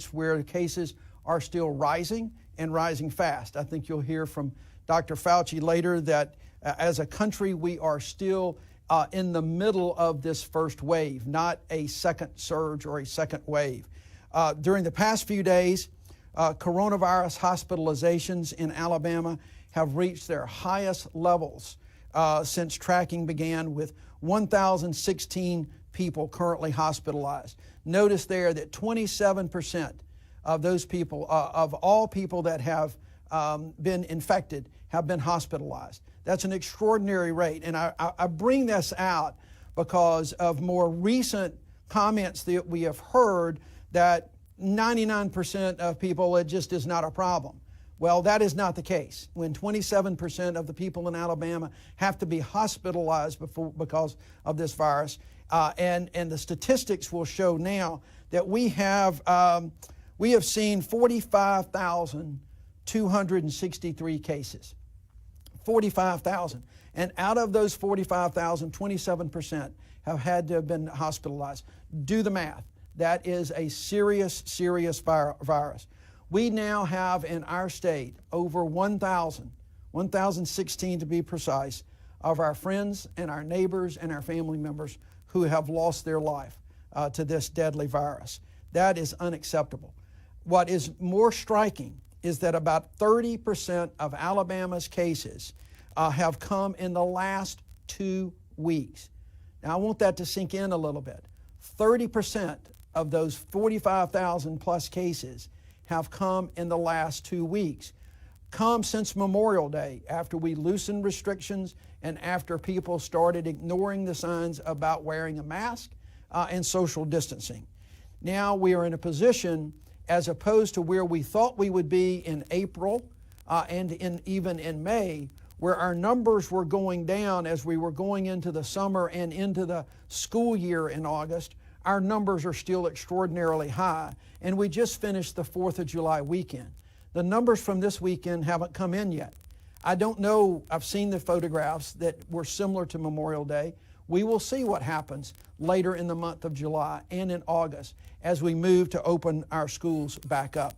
where the cases are still rising and rising fast. I think you'll hear from Dr. Fauci later that as a country, we are still in the middle of this first wave, not a second surge or a second wave. During the past few days, coronavirus hospitalizations in Alabama have reached their highest levels since tracking began, with 1,016 people currently hospitalized. Notice there that 27% of those people, of all people that have been infected, have been hospitalized. That's an extraordinary rate. And I bring this out because of more recent comments that we have heard that 99% of people, it just is not a problem. Well, that is not the case. When 27% of the people in Alabama have to be hospitalized because of this virus, and the statistics will show now that we have seen 45,263 cases. 45,000. And out of those 45,000, 27% have had to have been hospitalized. Do the math. That is a serious, serious virus. We now have in our state over 1,016 to be precise, of our friends and our neighbors and our family members who have lost their life to this deadly virus. That is unacceptable. What is more striking is that about 30% of Alabama's cases have come in the last 2 weeks. Now, I want that to sink in a little bit. 30% of those 45,000 plus cases have come in the last 2 weeks, come since Memorial Day, after we loosened restrictions and after people started ignoring the signs about wearing a mask and social distancing. Now we are in a position, as opposed to where we thought we would be in April and even in May, where our numbers were going down as we were going into the summer and into the school year in August. Our numbers are still extraordinarily high, and we just finished the 4th of July weekend. The numbers from this weekend haven't come in yet. I don't know, I've seen the photographs that were similar to Memorial Day. We will see what happens later in the month of July and in August as we move to open our schools back up.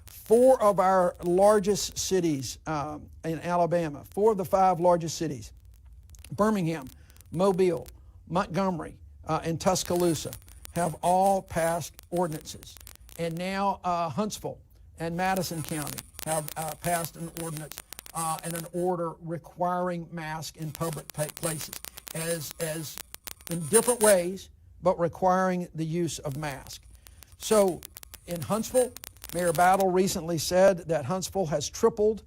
4 of our largest cities in Alabama, 4 of the 5 largest cities, Birmingham, Mobile, Montgomery, and Tuscaloosa, have all passed ordinances. And now Huntsville and Madison County have passed an ordinance and an order requiring masks in public places as in different ways, but requiring the use of masks. So in Huntsville, Mayor Battle recently said that Huntsville has tripled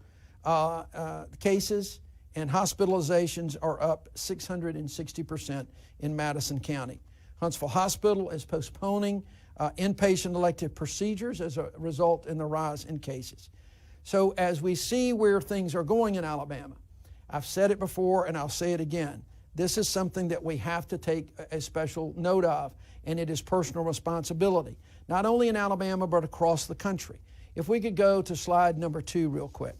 cases, and hospitalizations are up 660% in Madison County. Huntsville Hospital is postponing inpatient elective procedures as a result in the rise in cases. So as we see where things are going in Alabama, I've said it before and I'll say it again, this is something that we have to take a special note of, and it is personal responsibility, not only in Alabama but across the country. If we could go to slide number 2 real quick.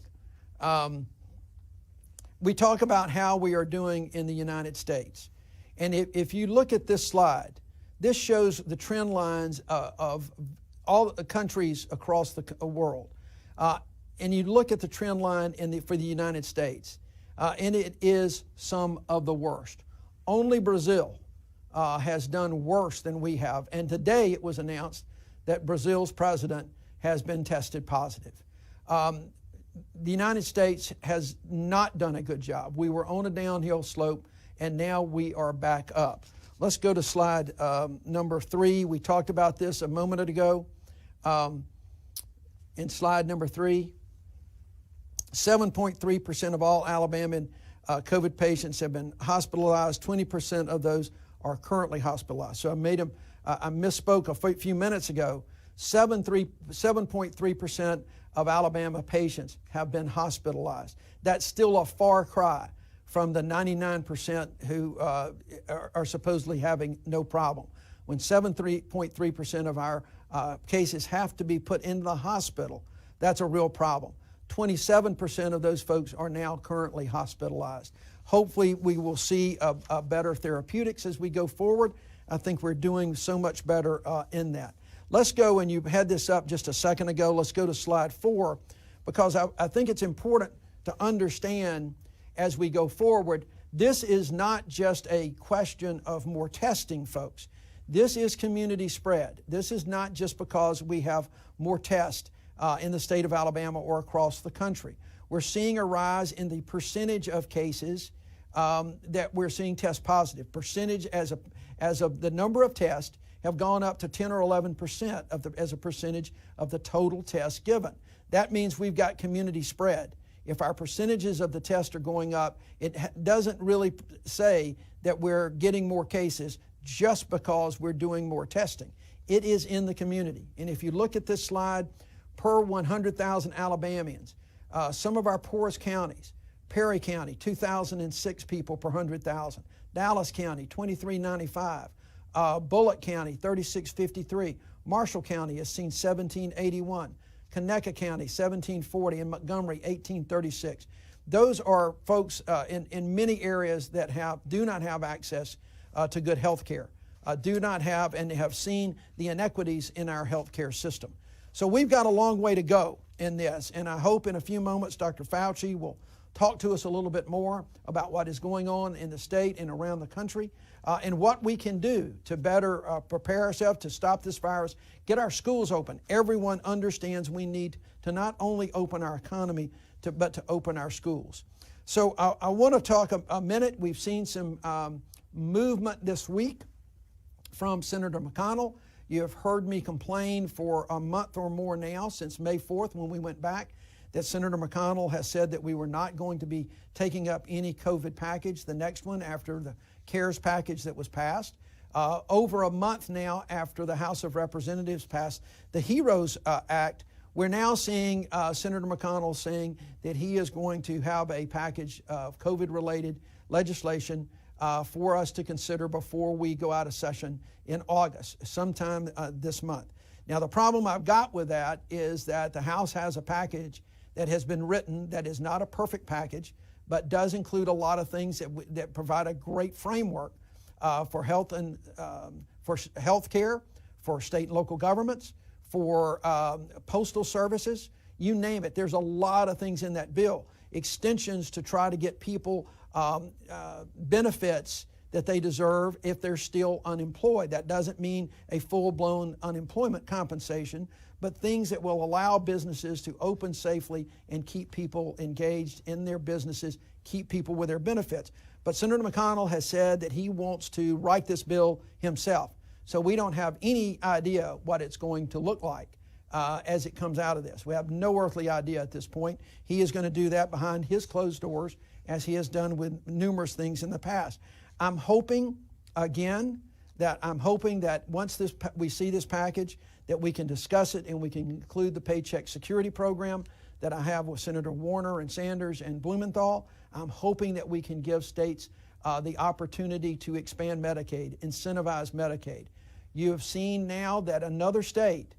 We talk about how we are doing in the United States. And if you look at this slide, this shows the trend lines of all the countries across the world. And you look at the trend line for the United States, and it is some of the worst. Only Brazil has done worse than we have. And today it was announced that Brazil's president has been tested positive. The United States has not done a good job. We were on a downhill slope, and now we are back up. Let's go to slide number 3. We talked about this a moment ago. In slide number 3, 7.3% of all Alabama COVID patients have been hospitalized. 20% of those are currently hospitalized. So I misspoke a few minutes ago. 7.3% of Alabama patients have been hospitalized. That's still a far cry from the 99% who are supposedly having no problem. When 7.3% of our cases have to be put into the hospital, that's a real problem. 27% of those folks are now currently hospitalized. Hopefully we will see a better therapeutics as we go forward. I think we're doing so much better in that. Let's go, and you had this up just a second ago, let's go to slide 4, because I think it's important to understand as we go forward, this is not just a question of more testing, folks. This is community spread. This is not just because we have more tests in the state of Alabama or across the country. We're seeing a rise in the percentage of cases that we're seeing test positive. Percentage as of the number of tests have gone up to 10 or 11% as a percentage of the total tests given. That means we've got community spread. If our percentages of the tests are going up, it doesn't really say that we're getting more cases just because we're doing more testing. It is in the community. And if you look at this slide, per 100,000 Alabamians, some of our poorest counties, Perry County, 2,006 people per 100,000. Dallas County, 2,395. Bullock County, 3,653. Marshall County has seen 1,781. Conecuh County, 1,740. And Montgomery, 1,836. Those are folks in many areas that do not have access to good health care, do not have and have seen the inequities in our health care system. So we've got a long way to go in this, and I hope in a few moments Dr. Fauci will talk to us a little bit more about what is going on in the state and around the country and what we can do to better prepare ourselves to stop this virus, get our schools open. Everyone understands we need to not only open our economy, but to open our schools. So I want to talk a minute. We've seen some movement this week from Senator McConnell. You have heard me complain for a month or more now, since May 4th when we went back, that Senator McConnell has said that we were not going to be taking up any COVID package, the next one after the CARES package that was passed. Over a month now after the House of Representatives passed the HEROES Act, we're now seeing Senator McConnell saying that he is going to have a package of COVID-related legislation for us to consider before we go out of session in August, sometime this month. Now, the problem I've got with that is that the House has a package that has been written that is not a perfect package, but does include a lot of things that provide a great framework for health and for health care, for state and local governments, for postal services, you name it. There's a lot of things in that bill. Extensions to try to get people benefits that they deserve if they're still unemployed. That doesn't mean a full-blown unemployment compensation, but things that will allow businesses to open safely and keep people engaged in their businesses, keep people with their benefits. But Senator McConnell has said that he wants to write this bill himself. So we don't have any idea what it's going to look like as it comes out of this. We have no earthly idea at this point. He is going to do that behind his closed doors, as he has done with numerous things in the past. I'm hoping, again, that once we see this package, that we can discuss it and we can include the Paycheck Security Program that I have with Senator Warner and Sanders and Blumenthal. I'm hoping that we can give states the opportunity to expand Medicaid, incentivize Medicaid. You have seen now that another state,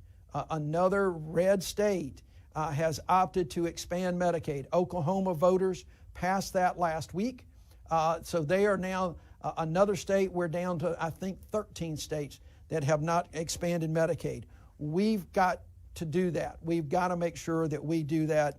another red state, has opted to expand Medicaid. Oklahoma voters passed that last week. So they are now another state. We're down to, I think, 13 states that have not expanded Medicaid. We've got to do that. We've got to make sure that we do that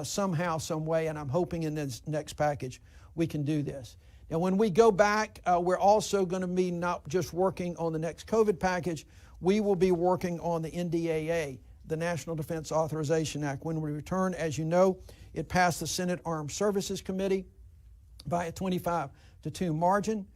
somehow, some way, and I'm hoping in this next package we can do this. Now, when we go back, we're also going to be not just working on the next COVID package, we will be working on the NDAA, the National Defense Authorization Act. When we return, as you know, it passed the Senate Armed Services Committee by a 25-2 margin.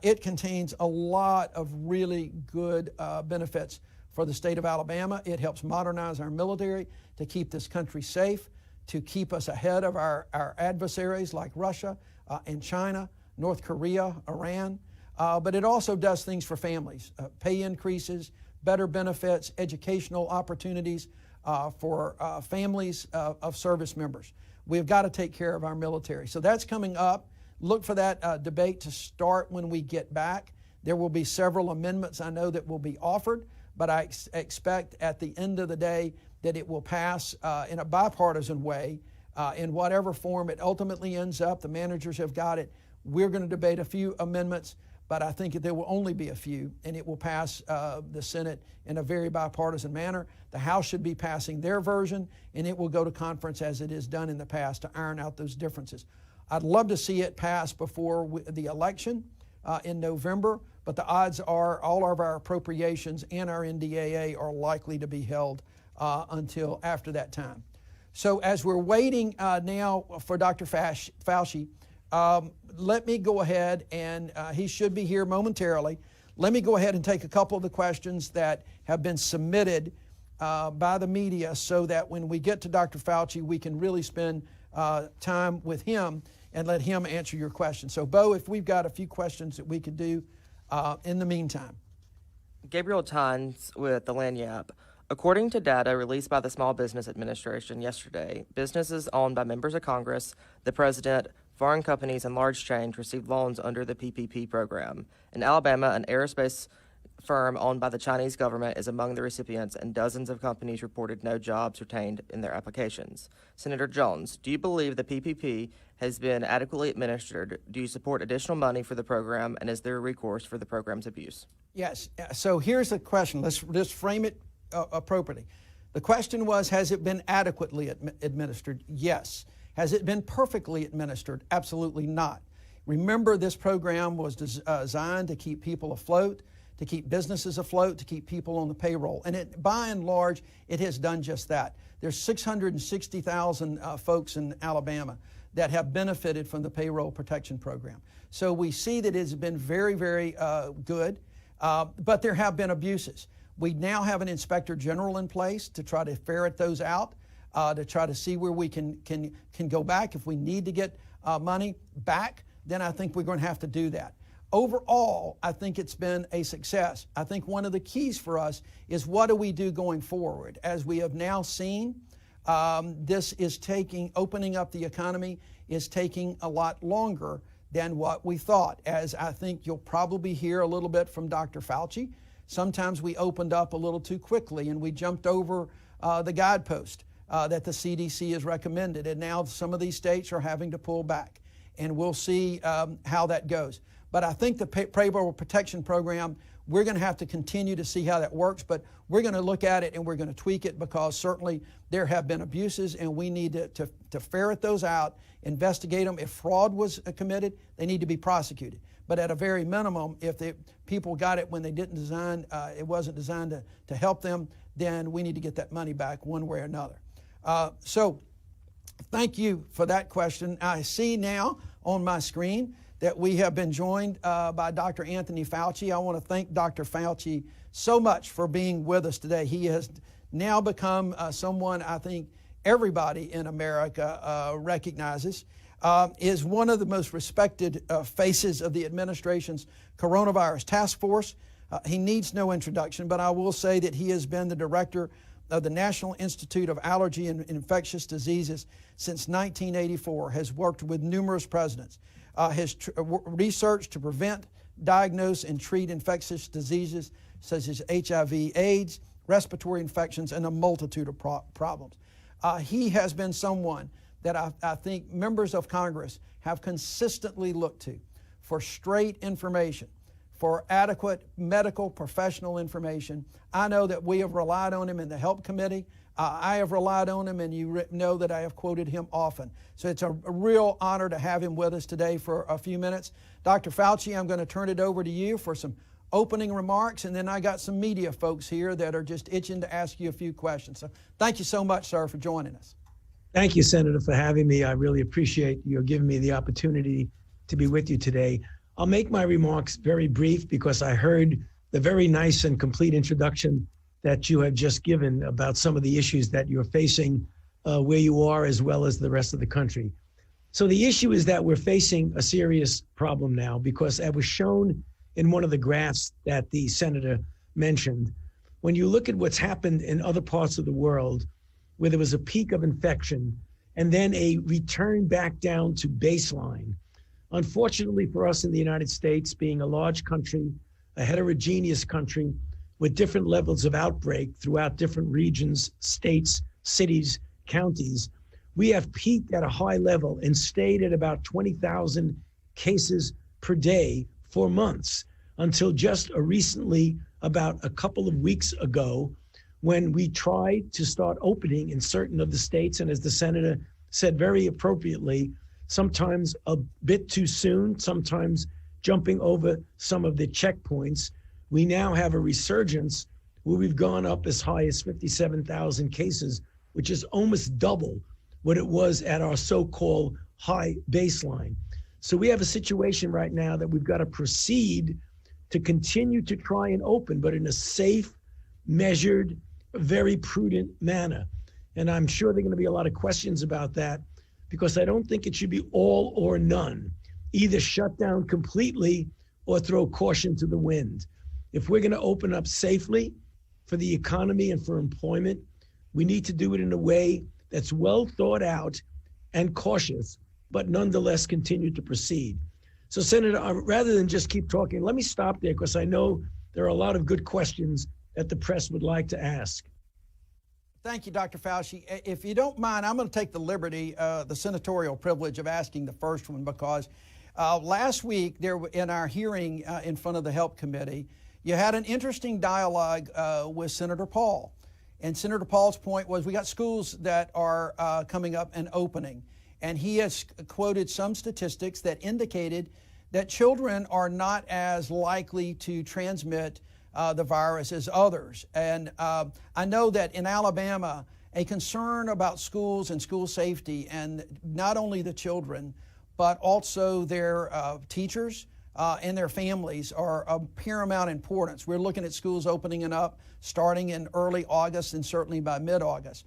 It contains a lot of really good benefits for the state of Alabama. It helps modernize our military to keep this country safe, to keep us ahead of our adversaries like Russia and China, North Korea, Iran. But it also does things for families, pay increases, better benefits, educational opportunities for families of service members. We've got to take care of our military. So that's coming up. Look for that debate to start when we get back. There will be several amendments I know that will be offered, but I expect at the end of the day that it will pass in a bipartisan way in whatever form it ultimately ends up. The managers have got it. We're going to debate a few amendments, but I think there will only be a few, and it will pass the Senate in a very bipartisan manner. The House should be passing their version, and it will go to conference as it has done in the past to iron out those differences. I'd love to see it pass before the election in November, but the odds are all of our appropriations and our NDAA are likely to be held until after that time. So as we're waiting now for Dr. Fauci, let me go ahead and he should be here momentarily. Let me go ahead and take a couple of the questions that have been submitted by the media so that when we get to Dr. Fauci, we can really spend time with him and let him answer your questions. So, Bo, if we've got a few questions that we could do in the meantime. Gabriel Tynes with the Lanyap. According to data released by the Small Business Administration yesterday, businesses owned by members of Congress, the President, foreign companies, and large chains received loans under the PPP program. In Alabama, an aerospace firm owned by the Chinese government is among the recipients, and dozens of companies reported no jobs retained in their applications. Senator Jones, do you believe the PPP has been adequately administered? Do you support additional money for the program, and is there recourse for the program's abuse? Yes. So here's the question. Let's just frame it appropriately. The question was, has it been adequately administered? Yes. Has it been perfectly administered? Absolutely not. Remember, this program was designed to keep people afloat, to keep businesses afloat, to keep people on the payroll. And by and large, it has done just that. There's 660,000 folks in Alabama that have benefited from the payroll protection program. So we see that it's been very, very good, but there have been abuses. We now have an inspector general in place to try to ferret those out, to try to see where we can go back. If we need to get money back, then I think we're going to have to do that. Overall, I think it's been a success. I think one of the keys for us is what do we do going forward? As we have now seen, this is opening up the economy is taking a lot longer than what we thought. As I think you'll probably hear a little bit from Dr. Fauci, sometimes we opened up a little too quickly and we jumped over the guidepost that the CDC has recommended. And now some of these states are having to pull back. And we'll see how that goes. But I think the payroll protection program, we're going to have to continue to see how that works, but we're going to look at it and we're going to tweak it because certainly there have been abuses and we need to ferret those out, investigate them. If fraud was committed, they need to be prosecuted. But at a very minimum, if the people got it when they didn't design, it wasn't designed to help them, then we need to get that money back one way or another. So thank you for that question. I see now on my screen that we have been joined by Dr. Anthony Fauci. I want to thank Dr. Fauci so much for being with us today. He has now become someone I think everybody in America recognizes, is one of the most respected faces of the administration's coronavirus task force. He needs no introduction, but I will say that he has been the director of the National Institute of Allergy and Infectious Diseases since 1984, has worked with numerous presidents, has researched to prevent, diagnose, and treat infectious diseases such as HIV, AIDS, respiratory infections, and a multitude of problems. He has been someone that I think members of Congress have consistently looked to for straight information, for adequate medical professional information. I know that we have relied on him in the Help Committee. I have relied on him, and you know that I have quoted him often. So it's a real honor to have him with us today for a few minutes. Dr. Fauci, I'm going to turn it over to you for some opening remarks, and then I got some media folks here that are just itching to ask you a few questions. So thank you so much, sir, for joining us. Thank you, Senator, for having me. I really appreciate you giving me the opportunity to be with you today. I'll make my remarks very brief because I heard the very nice and complete introduction that you have just given about some of the issues that you're facing where you are as well as the rest of the country. So the issue is that we're facing a serious problem now because as was shown in one of the graphs that the senator mentioned, when you look at what's happened in other parts of the world where there was a peak of infection and then a return back down to baseline, unfortunately for us in the United States, being a large country, a heterogeneous country with different levels of outbreak throughout different regions, states, cities, counties, we have peaked at a high level and stayed at about 20,000 cases per day for months until just recently, about a couple of weeks ago, when we tried to start opening in certain of the states. And as the senator said very appropriately, sometimes a bit too soon, sometimes jumping over some of the checkpoints. We now have a resurgence where we've gone up as high as 57,000 cases, which is almost double what it was at our so-called high baseline. So we have a situation right now that we've got to proceed to continue to try and open, but in a safe, measured, very prudent manner. And I'm sure there are going to be a lot of questions about that, because I don't think it should be all or none, either shut down completely or throw caution to the wind. If we're going to open up safely for the economy and for employment, we need to do it in a way that's well thought out and cautious, but nonetheless continue to proceed. So, Senator, rather than just keep talking, let me stop there, because I know there are a lot of good questions that the press would like to ask. Thank you, Dr. Fauci. If you don't mind, I'm going to take the liberty, the senatorial privilege of asking the first one, because last week in our hearing in front of the Help Committee, you had an interesting dialogue with Senator Paul. And Senator Paul's point was we got schools that are coming up and opening. And he has quoted some statistics that indicated that children are not as likely to transmit the virus as others. And I know that in Alabama, a concern about schools and school safety, and not only the children, but also their teachers and their families, are of paramount importance. We're looking at schools opening up starting in early August and certainly by mid-August.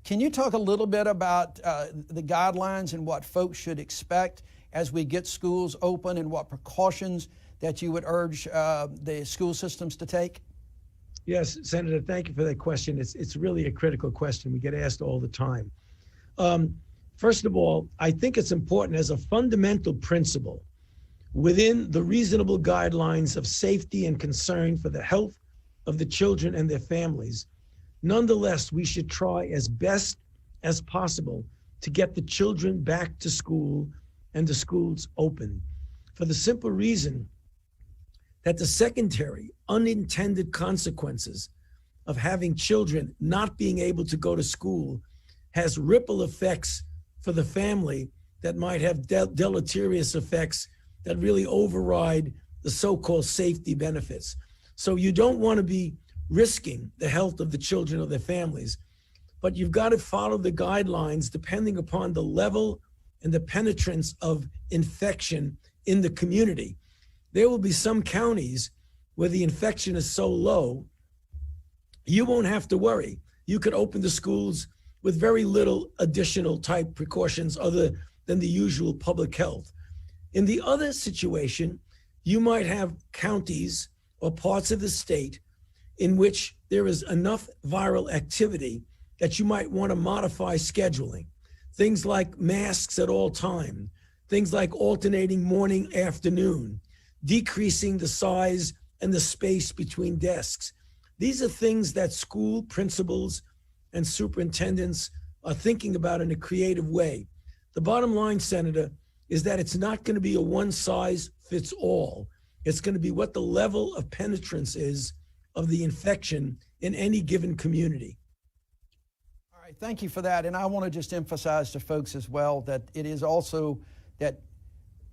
Can you talk a little bit about the guidelines and what folks should expect as we get schools open, and what precautions that you would urge the school systems to take? Yes, Senator, thank you for that question. It's really a critical question. We get asked all the time. First of all, I think it's important as a fundamental principle within the reasonable guidelines of safety and concern for the health of the children and their families. Nonetheless, we should try as best as possible to get the children back to school and the schools open, for the simple reason that the secondary unintended consequences of having children not being able to go to school has ripple effects for the family that might have deleterious effects that really override the so-called safety benefits. So you don't want to be risking the health of the children or their families, but you've got to follow the guidelines depending upon the level and the penetrance of infection in the community. There will be some counties where the infection is so low, you won't have to worry. You could open the schools with very little additional type precautions other than the usual public health. In the other situation, you might have counties or parts of the state in which there is enough viral activity that you might want to modify scheduling. Things like masks at all time, things like alternating morning, afternoon, decreasing the size and the space between desks. These are things that school principals and superintendents are thinking about in a creative way. The bottom line, Senator, is that it's not going to be a one size fits all. It's going to be what the level of penetrance is of the infection in any given community. All right, thank you for that. And I want to just emphasize to folks as well that it is also that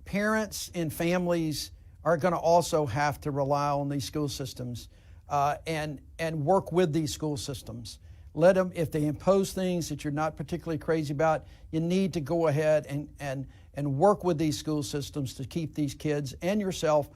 parents and families are going to also have to rely on these school systems and work with these school systems. Let them, if they impose things that you're not particularly crazy about, you need to go ahead and work with these school systems to keep these kids and yourself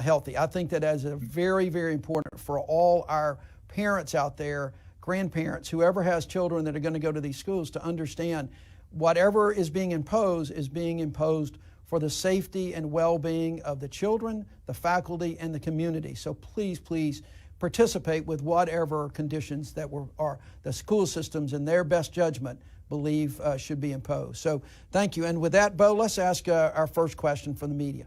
healthy. I think that is a very, very important for all our parents out there, grandparents, whoever has children that are going to go to these schools, to understand whatever is being imposed for the safety and well-being of the children, the faculty, and the community. So please, please participate with whatever conditions that are the school systems in their best judgment believe should be imposed. So thank you. And with that, Bo, let's ask our first question from the media.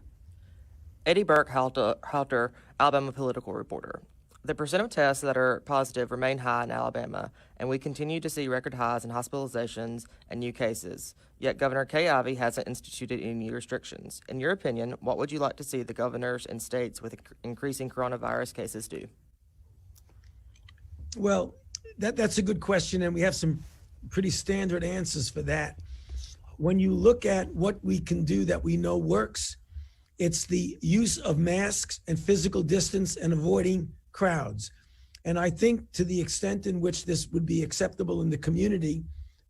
Eddie Burke-Halter, Alabama political reporter. The percent of tests that are positive remain high in Alabama, and we continue to see record highs in hospitalizations and new cases. Yet Governor Kay Ivey hasn't instituted any new restrictions. In your opinion, what would you like to see the governors and states with increasing coronavirus cases do? Well, that's a good question, and we have some pretty standard answers for that. When you look at what we can do that we know works, it's the use of masks and physical distance and avoiding crowds. And I think to the extent in which this would be acceptable in the community,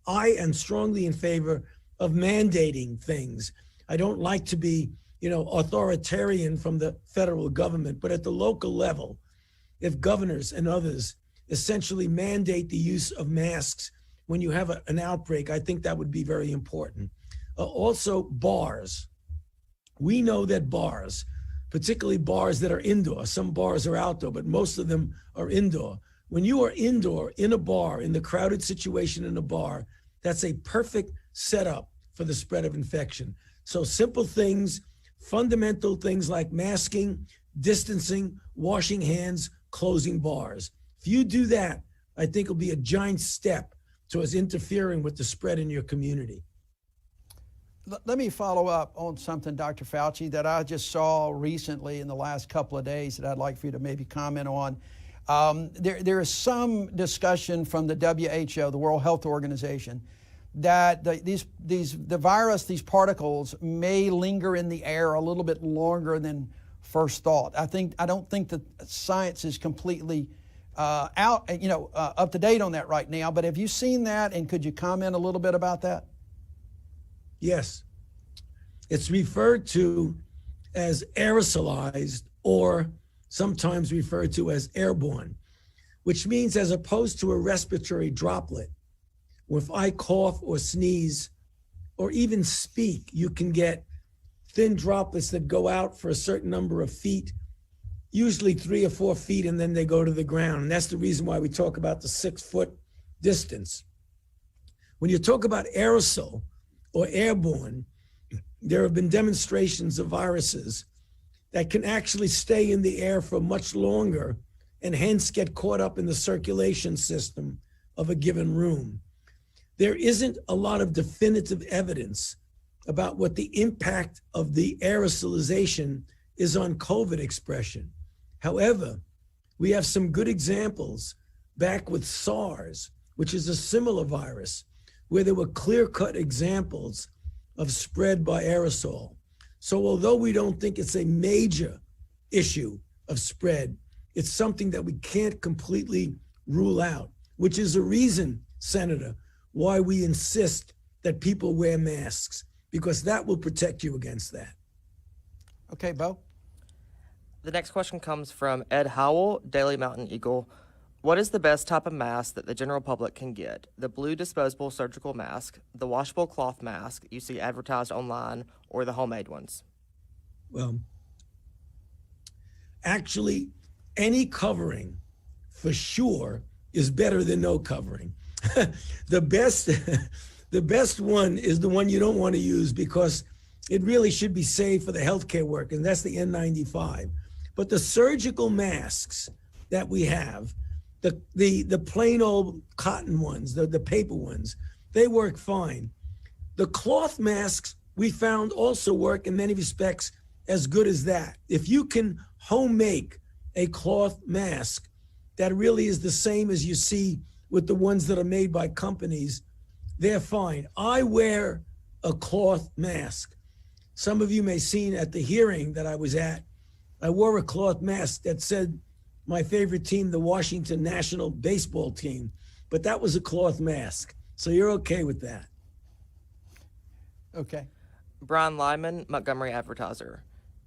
I am strongly in favor of mandating things. I don't like to be, authoritarian from the federal government, but at the local level, if governors and others essentially mandate the use of masks when you have an outbreak, I think that would be very important. Also, bars. We know that bars, particularly bars that are indoor, some bars are outdoor, but most of them are indoor. When you are indoor in a bar, in the crowded situation in a bar, that's a perfect setup for the spread of infection. So simple things, fundamental things like masking, distancing, washing hands, closing bars. If you do that, I think it'll be a giant step towards interfering with the spread in your community. Let me follow up on something, Dr. Fauci, that I just saw recently in the last couple of days that I'd like for you to maybe comment on. There is some discussion from the WHO, the World Health Organization, that the virus, these particles may linger in the air a little bit longer than first thought. I don't think that science is completely up to date on that right now. But have you seen that, and could you comment a little bit about that? Yes, it's referred to as aerosolized, or sometimes referred to as airborne, which means as opposed to a respiratory droplet, if I cough or sneeze or even speak, you can get thin droplets that go out for a certain number of feet, usually 3 or 4 feet, and then they go to the ground. And that's the reason why we talk about the 6-foot distance. When you talk about aerosol or airborne, there have been demonstrations of viruses that can actually stay in the air for much longer and hence get caught up in the circulation system of a given room. There isn't a lot of definitive evidence about what the impact of the aerosolization is on COVID expression. However, we have some good examples back with SARS, which is a similar virus, where there were clear-cut examples of spread by aerosol. So although we don't think it's a major issue of spread, it's something that we can't completely rule out, which is a reason, Senator, why we insist that people wear masks, because that will protect you against that. Okay, Bo? The next question comes from Ed Howell, Daily Mountain Eagle. What is the best type of mask that the general public can get? The blue disposable surgical mask, the washable cloth mask you see advertised online, or the homemade ones? Well, actually, any covering for sure is better than no covering. The best one is the one you don't want to use, because it really should be saved for the healthcare worker, and that's the N95. But the surgical masks that we have, the plain old cotton ones, the paper ones, they work fine. The cloth masks we found also work in many respects as good as that. If you can home make a cloth mask that really is the same as you see with the ones that are made by companies, they're fine. I wear a cloth mask. Some of you may have seen at the hearing that I was at, I wore a cloth mask that said my favorite team, the Washington National Baseball Team, but that was a cloth mask. So you're okay with that. Okay. Brian Lyman, Montgomery Advertiser.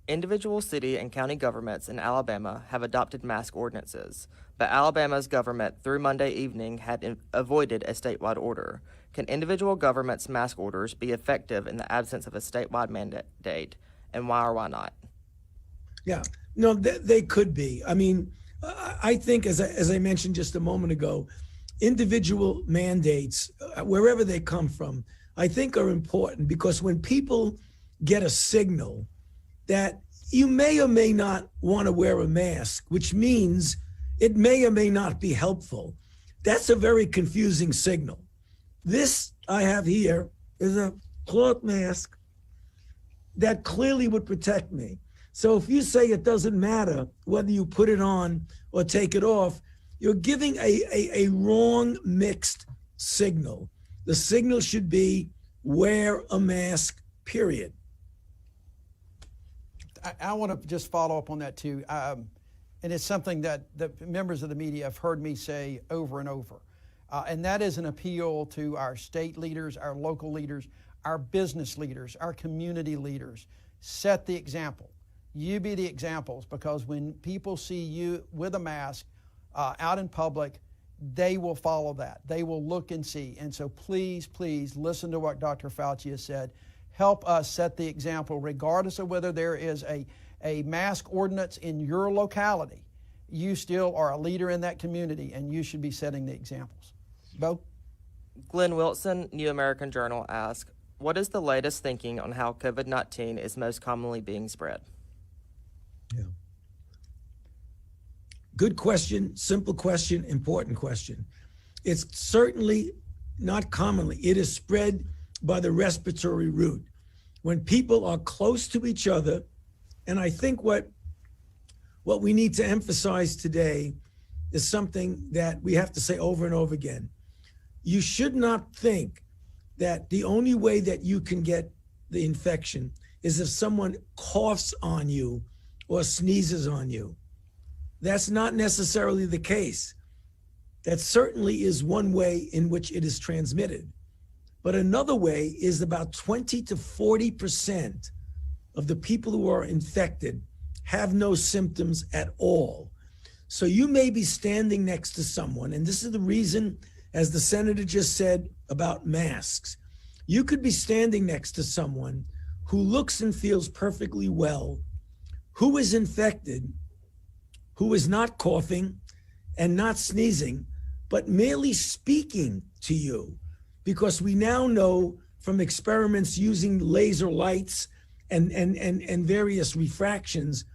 Individual city and county governments in Alabama have adopted mask ordinances, but Alabama's government through Monday evening had avoided a statewide order. Can individual governments' mask orders be effective in the absence of a statewide mandate, and why or why not? Yeah, no, they could be. I mean, I think, as I mentioned just a moment ago, individual mandates, wherever they come from, I think are important, because when people get a signal that you may or may not want to wear a mask, which means it may or may not be helpful. That's a very confusing signal. This I have here is a cloth mask that clearly would protect me. So if you say it doesn't matter whether you put it on or take it off, you're giving a wrong mixed signal. The signal should be wear a mask, period. I want to just follow up on that too. And it's something that the members of the media have heard me say over and over. And that is an appeal to our state leaders, our local leaders, our business leaders, our community leaders. Set the example. You be the examples, because when people see you with a mask out in public, they will follow that. They will look and see. And so please, please listen to what Dr. Fauci has said. Help us set the example, regardless of whether there is a mask ordinance in your locality. You still are a leader in that community, and you should be setting the examples. Bo? Glenn Wilson, New American Journal, asks, what is the latest thinking on how COVID-19 is most commonly being spread? Yeah. Good question, simple question, important question. It's certainly not commonly. It is spread by the respiratory route. When people are close to each other, and I think what we need to emphasize today is something that we have to say over and over again. You should not think that the only way that you can get the infection is if someone coughs on you or sneezes on you. That's not necessarily the case. That certainly is one way in which it is transmitted. But another way is about 20 to 40% of the people who are infected have no symptoms at all. So you may be standing next to someone, and this is the reason, as the senator just said about masks, you could be standing next to someone who looks and feels perfectly well, who is infected, who is not coughing and not sneezing, but merely speaking to you. Because we now know from experiments using laser lights and various refractions,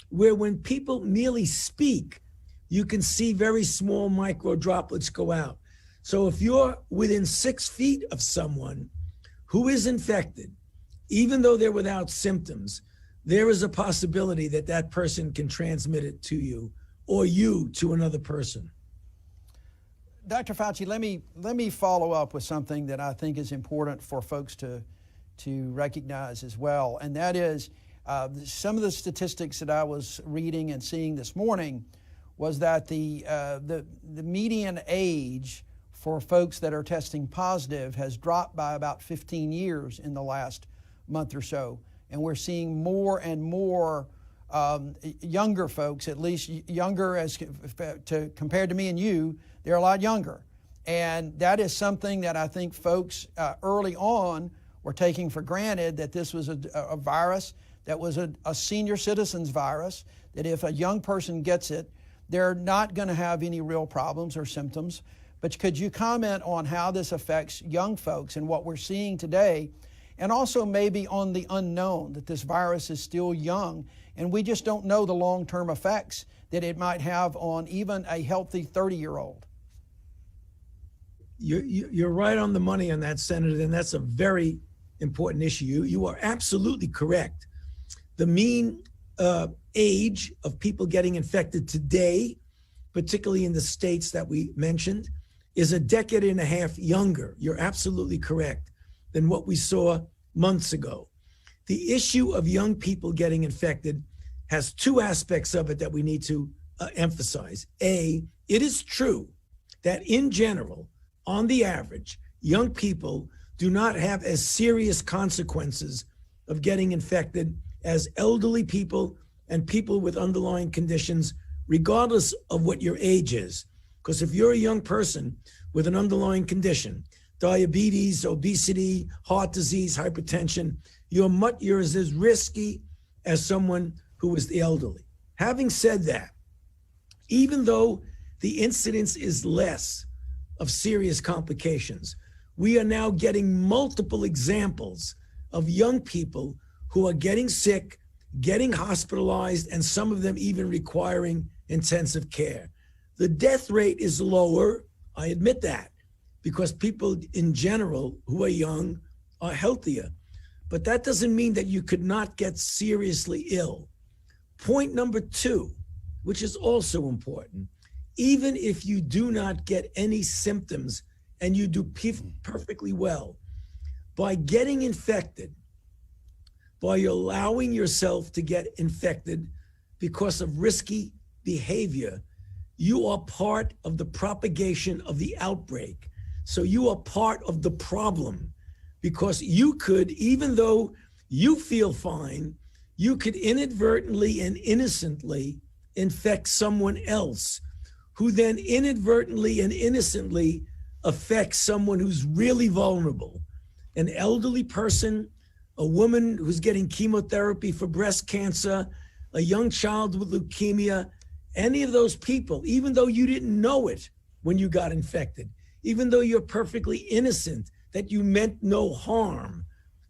where when people merely speak, you can see very small micro droplets go out. So if you're within 6 feet of someone who is infected, even though they're without symptoms, there is a possibility that that person can transmit it to you or you to another person. Dr. Fauci, let me follow up with something that I think is important for folks to recognize as well, and that is some of the statistics that I was reading and seeing this morning was that the median age for folks that are testing positive has dropped by about 15 years in the last month or so, and we're seeing more and more younger folks, at least younger compared to me and you, they're a lot younger. And that is something that I think folks early on were taking for granted, that this was a virus that was a senior citizen's virus, that if a young person gets it, they're not going to have any real problems or symptoms. But could you comment on how this affects young folks and what we're seeing today, and also maybe on the unknown, that this virus is still young and we just don't know the long-term effects that it might have on even a healthy 30-year-old? You're right on the money on that, Senator, and that's a very important issue. You are absolutely correct. The mean age of people getting infected today, particularly in the states that we mentioned, is a decade and a half younger. You're absolutely correct than what we saw months ago. The issue of young people getting infected has two aspects of it that we need to emphasize. A, it is true that in general, on the average, young people do not have as serious consequences of getting infected as elderly people and people with underlying conditions, regardless of what your age is. Because if you're a young person with an underlying condition, diabetes, obesity, heart disease, hypertension, you're as risky as someone who is the elderly. Having said that, even though the incidence is less of serious complications, we are now getting multiple examples of young people who are getting sick, getting hospitalized, and some of them even requiring intensive care. The death rate is lower, I admit that, because people in general who are young are healthier. But that doesn't mean that you could not get seriously ill. Point number two, which is also important, even if you do not get any symptoms and you do perfectly well, by getting infected, by allowing yourself to get infected because of risky behavior, you are part of the propagation of the outbreak. So you are part of the problem, because you could, even though you feel fine, you could inadvertently and innocently infect someone else, who then inadvertently and innocently affects someone who's really vulnerable. An elderly person, a woman who's getting chemotherapy for breast cancer, a young child with leukemia, any of those people, even though you didn't know it when you got infected, even though you're perfectly innocent, that you meant no harm,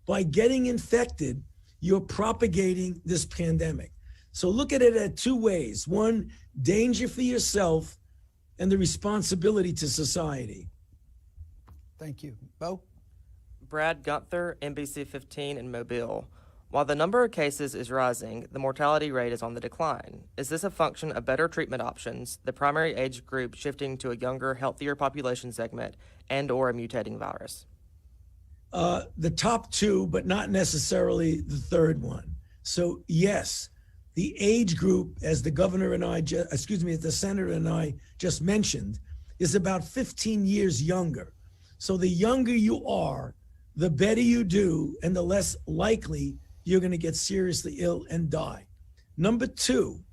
by getting infected, you're propagating this pandemic. So look at it in two ways. One, danger for yourself, and the responsibility to society. Thank you. Bo? Brad Gunther, NBC 15 in Mobile. While the number of cases is rising, the mortality rate is on the decline. Is this a function of better treatment options, the primary age group shifting to a younger, healthier population segment, and/or a mutating virus? The top two, but not necessarily the third one. So yes, the age group, as the governor and I, as the senator and I just mentioned, is about 15 years younger. So the younger you are, the better you do, and the less likely you're going to get seriously ill and die. Number two,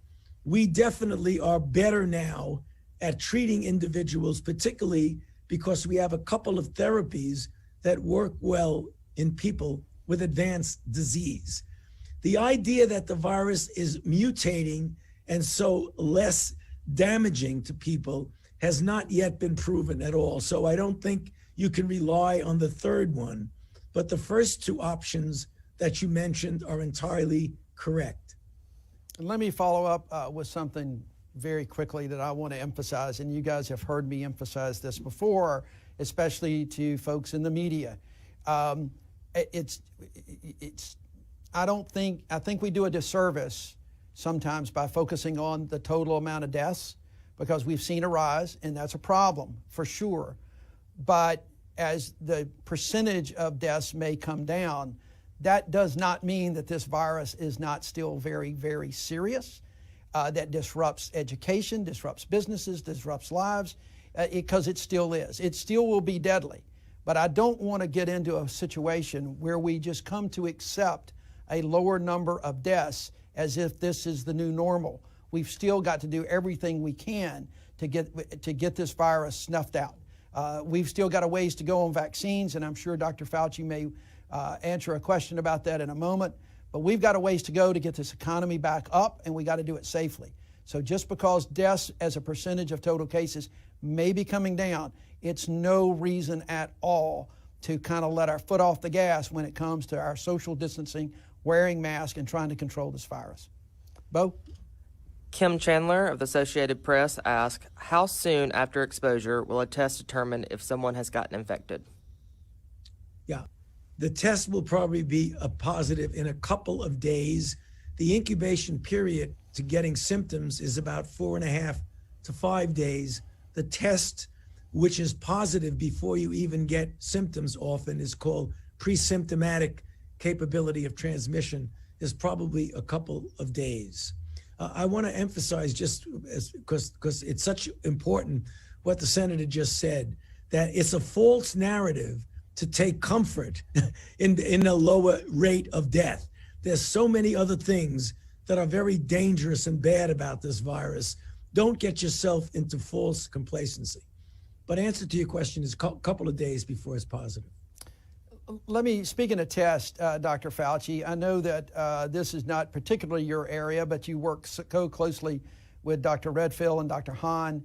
we definitely are better now at treating individuals, particularly because we have a couple of therapies that work well in people with advanced disease. The idea that the virus is mutating and so less damaging to people has not yet been proven at all. So I don't think you can rely on the third one. But the first two options that you mentioned are entirely correct. And let me follow up with something very quickly that I want to emphasize, and you guys have heard me emphasize this before, especially to folks in the media. I think we do a disservice sometimes by focusing on the total amount of deaths, because we've seen a rise, and that's a problem for sure. But as the percentage of deaths may come down, that does not mean that this virus is not still very, very serious, that disrupts education, disrupts businesses, disrupts lives, because it still is. It still will be deadly. But I don't want to get into a situation where we just come to accept a lower number of deaths as if this is the new normal. We've still got to do everything we can to get this virus snuffed out. We've still got a ways to go on vaccines, and I'm sure Dr. Fauci may answer a question about that in a moment. But we've got a ways to go to get this economy back up, and we got to do it safely. So just because deaths as a percentage of total cases may be coming down, it's no reason at all to kind of let our foot off the gas when it comes to our social distancing, wearing masks, and trying to control this virus. Bo? Kim Chandler of the Associated Press asks, how soon after exposure will a test determine if someone has gotten infected? Yeah, the test will probably be a positive in a couple of days. The incubation period to getting symptoms is about 4.5 to 5 days. The test, which is positive before you even get symptoms often, is called pre-symptomatic capability of transmission, is probably a couple of days. I want to emphasize, just because it's such important, what the senator just said, that it's a false narrative to take comfort in a lower rate of death. There's so many other things that are very dangerous and bad about this virus. Don't get yourself into false complacency. But answer to your question is a couple of days before it's positive. Let me, speaking of test, Dr. Fauci, I know that this is not particularly your area, but you work so closely with Dr. Redfield and Dr. Hahn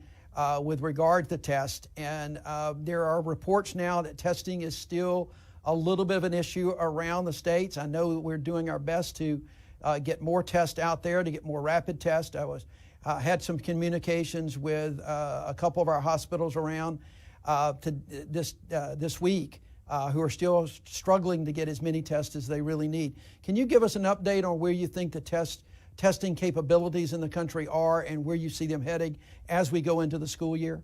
with regard to test. And there are reports now that testing is still a little bit of an issue around the states. I know that we're doing our best to get more tests out there, to get more rapid tests. I was Had some communications with a couple of our hospitals around this week who are still struggling to get as many tests as they really need. Can you give us an update on where you think the testing capabilities in the country are and where you see them heading as we go into the school year?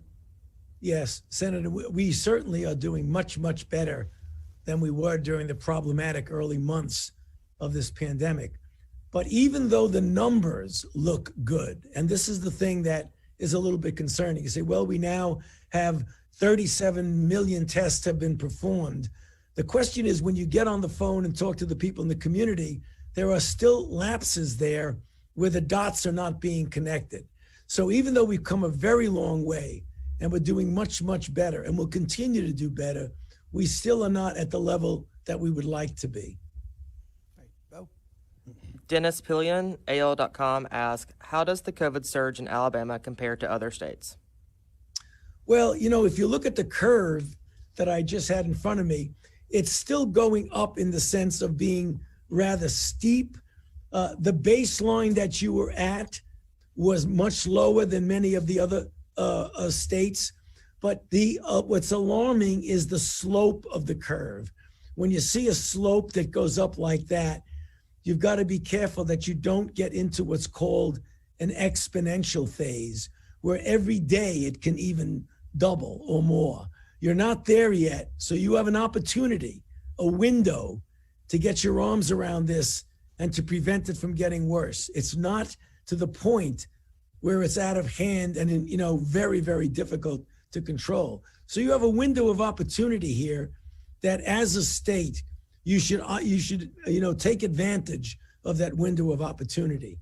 Yes, Senator, we certainly are doing much, much better than we were during the problematic early months of this pandemic. But even though the numbers look good, and this is the thing that is a little bit concerning, you say, well, we now have 37 million tests have been performed. The question is, when you get on the phone and talk to the people in the community, there are still lapses there where the dots are not being connected. So even though we've come a very long way and we're doing much, much better and we'll continue to do better, we still are not at the level that we would like to be. Dennis Pillion, AL.com, asks, how does the COVID surge in Alabama compare to other states? Well, you know, if you look at the curve that I just had in front of me, it's still going up in the sense of being rather steep. The baseline that you were at was much lower than many of the other states. But what's alarming is the slope of the curve. When you see a slope that goes up like that, you've got to be careful that you don't get into what's called an exponential phase, where every day it can even double or more. You're not there yet, so you have an opportunity, a window to get your arms around this and to prevent it from getting worse. It's not to the point where it's out of hand and, very, very difficult to control. So you have a window of opportunity here that as a state, you should take advantage of that window of opportunity.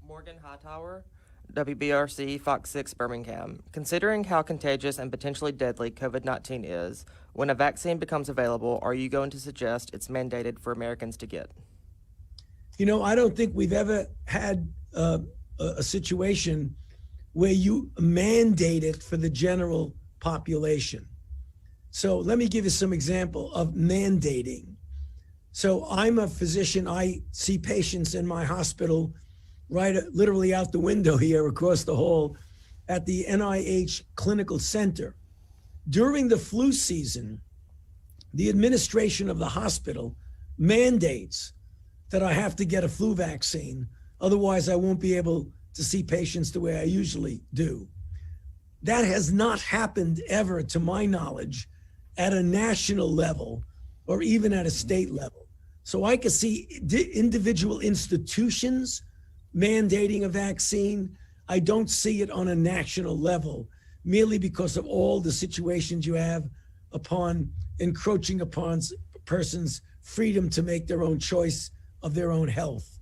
Morgan Hightower, WBRC, Fox 6, Birmingham. Considering how contagious and potentially deadly COVID-19 is, when a vaccine becomes available, are you going to suggest it's mandated for Americans to get? I don't think we've ever had a situation where you mandate it for the general population. So let me give you some example of mandating. So I'm a physician. I see patients in my hospital right literally out the window here across the hall at the NIH Clinical Center. During the flu season, the administration of the hospital mandates that I have to get a flu vaccine. Otherwise, I won't be able to see patients the way I usually do. That has not happened ever, to my knowledge, at a national level or even at a state level. So I could see individual institutions mandating a vaccine. I don't see it on a national level, merely because of all the situations you have upon encroaching upon a person's freedom to make their own choice of their own health.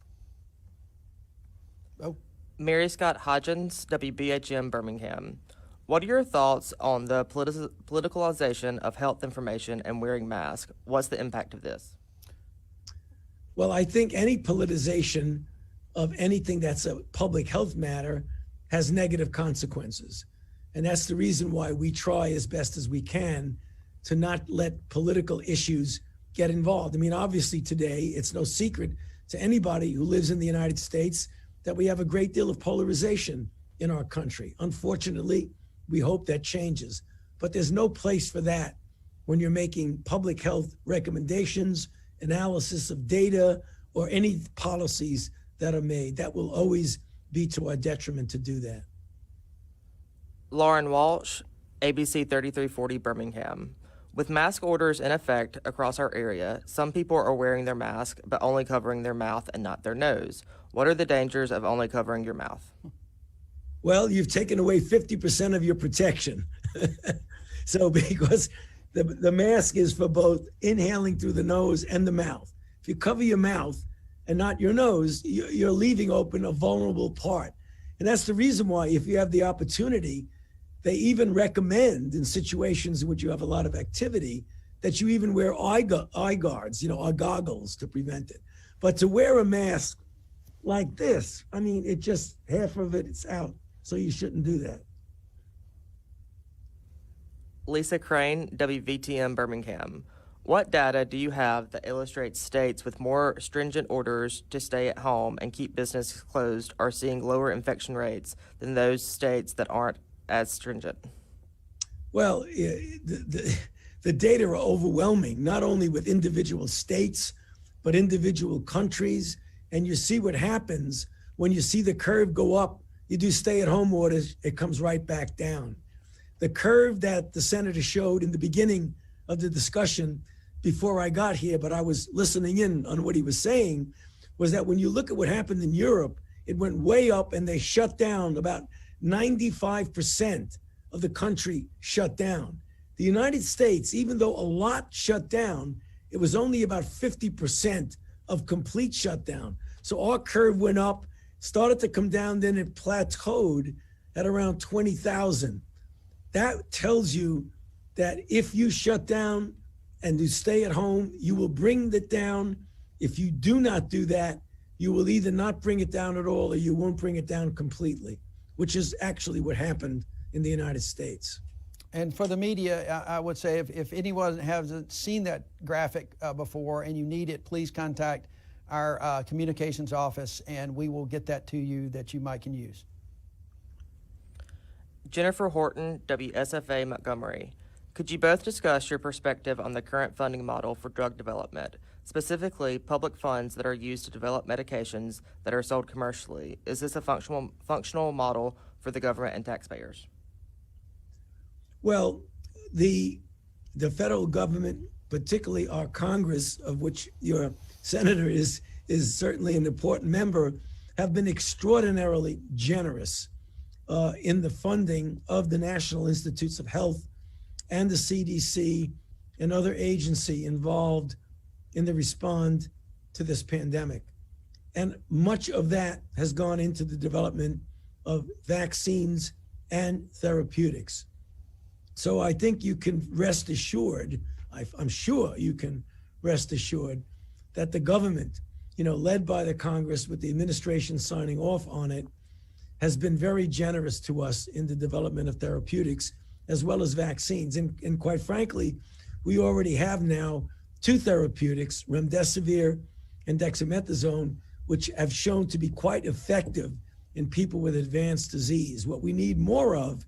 Mary Scott Hodgins, WBHM, Birmingham. What are your thoughts on the politicalization of health information and wearing masks? What's the impact of this? Well, I think any politicization of anything that's a public health matter has negative consequences. And that's the reason why we try as best as we can to not let political issues get involved. I mean, obviously today, it's no secret to anybody who lives in the United States that we have a great deal of polarization in our country. Unfortunately, we hope that changes, but there's no place for that when you're making public health recommendations, analysis of data, or any policies that are made. That will always be to our detriment to do that. Lauren Walsh, ABC 3340, Birmingham. With mask orders in effect across our area, some people are wearing their mask but only covering their mouth and not their nose. What are the dangers of only covering your mouth? Well, you've taken away 50% of your protection. So because the mask is for both inhaling through the nose and the mouth. If you cover your mouth and not your nose, you're leaving open a vulnerable part. And that's the reason why, if you have the opportunity, they even recommend in situations in which you have a lot of activity that you even wear eye guards, or goggles to prevent it. But to wear a mask like this, I mean, it just, half of it's out. So you shouldn't do that. Lisa Crane, WVTM, Birmingham. What data do you have that illustrates states with more stringent orders to stay at home and keep businesses closed are seeing lower infection rates than those states that aren't as stringent? Well, the data are overwhelming, not only with individual states, but individual countries. And you see what happens when you see the curve go up. You do stay-at-home orders, it comes right back down. The curve that the senator showed in the beginning of the discussion before I got here, but I was listening in on what he was saying, was that when you look at what happened in Europe, it went way up and they shut down. About 95% of the country shut down. The United States, even though a lot shut down, it was only about 50% of complete shutdown. So our curve went up, started to come down, then it plateaued at around 20,000. That tells you that if you shut down and you stay at home, you will bring it down. If you do not do that, you will either not bring it down at all or you won't bring it down completely, which is actually what happened in the United States. And for the media, I would say if anyone hasn't seen that graphic before and you need it, please contact our communications office and we will get that to you that you might can use. Jennifer Horton, WSFA Montgomery. Could you both discuss your perspective on the current funding model for drug development, specifically public funds that are used to develop medications that are sold commercially? Is this a functional model for the government and taxpayers? Well, the federal government, particularly our Congress, of which your senator is certainly an important member, have been extraordinarily generous in the funding of the National Institutes of Health and the CDC and other agency involved in the response to this pandemic. And much of that has gone into the development of vaccines and therapeutics. So I think you can rest assured, I'm sure you can rest assured that the government, led by the Congress with the administration signing off on it, has been very generous to us in the development of therapeutics as well as vaccines. And quite frankly, we already have now 2 therapeutics, remdesivir and dexamethasone, which have shown to be quite effective in people with advanced disease. What we need more of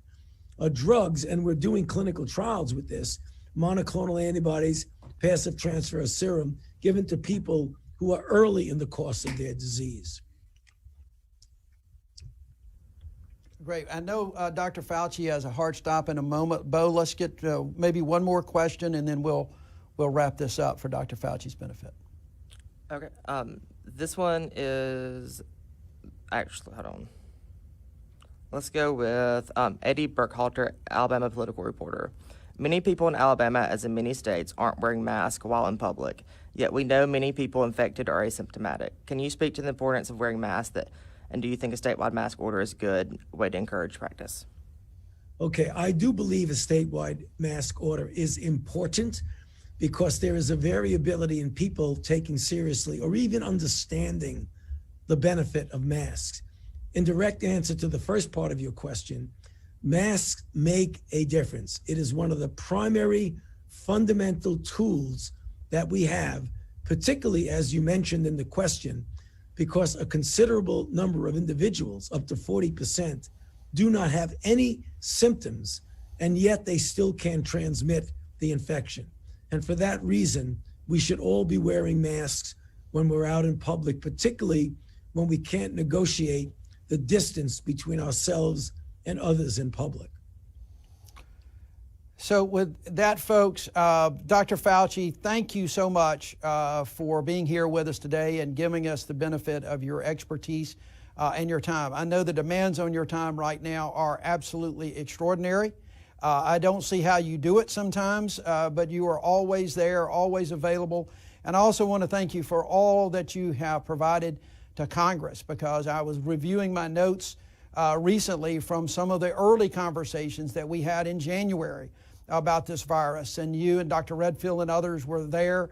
are drugs, and we're doing clinical trials with this, monoclonal antibodies, passive transfer of serum, given to people who are early in the course of their disease. Great. I know Dr. Fauci has a hard stop in a moment. Bo, let's get maybe one more question, and then we'll wrap this up for Dr. Fauci's benefit. Okay. This one is actually, hold on. Let's go with Eddie Burkhalter, Alabama political reporter. Many people in Alabama, as in many states, aren't wearing masks while in public, yet we know many people infected are asymptomatic. Can you speak to the importance of wearing masks, and do you think a statewide mask order is a good way to encourage practice? Okay, I do believe a statewide mask order is important because there is a variability in people taking seriously or even understanding the benefit of masks. In direct answer to the first part of your question, masks make a difference. It is one of the primary fundamental tools that we have, particularly as you mentioned in the question, because a considerable number of individuals, up to 40%, do not have any symptoms, and yet they still can transmit the infection. And for that reason, we should all be wearing masks when we're out in public, particularly when we can't negotiate the distance between ourselves and others in public. So with that, folks, Dr. Fauci, thank you so much for being here with us today and giving us the benefit of your expertise and your time. I know the demands on your time right now are absolutely extraordinary. I don't see how you do it sometimes, but you are always there, always available. And I also want to thank you for all that you have provided to Congress, because I was reviewing my notes recently from some of the early conversations that we had in January about this virus, and you and Dr. Redfield and others were there,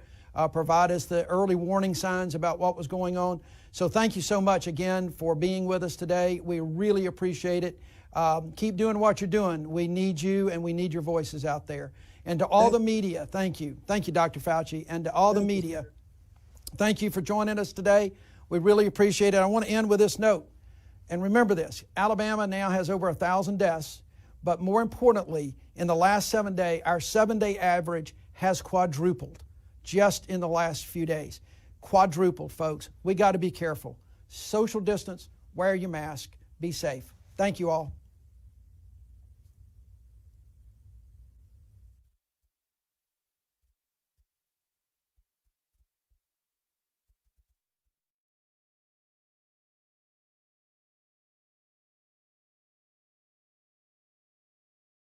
provide us the early warning signs about what was going on. So thank you so much again for being with us today. We really appreciate it. Keep doing what you're doing. We need you, and we need your voices out there. And to all the media, thank you. Thank you, Dr. Fauci. And to all the media, thank you for joining us today. We really appreciate it. I want to end with this note. And remember this, Alabama now has over 1,000 deaths, but more importantly, in the last 7 days, our 7-day average has quadrupled just in the last few days. Quadrupled, folks. We got to be careful. Social distance, wear your mask, be safe. Thank you all.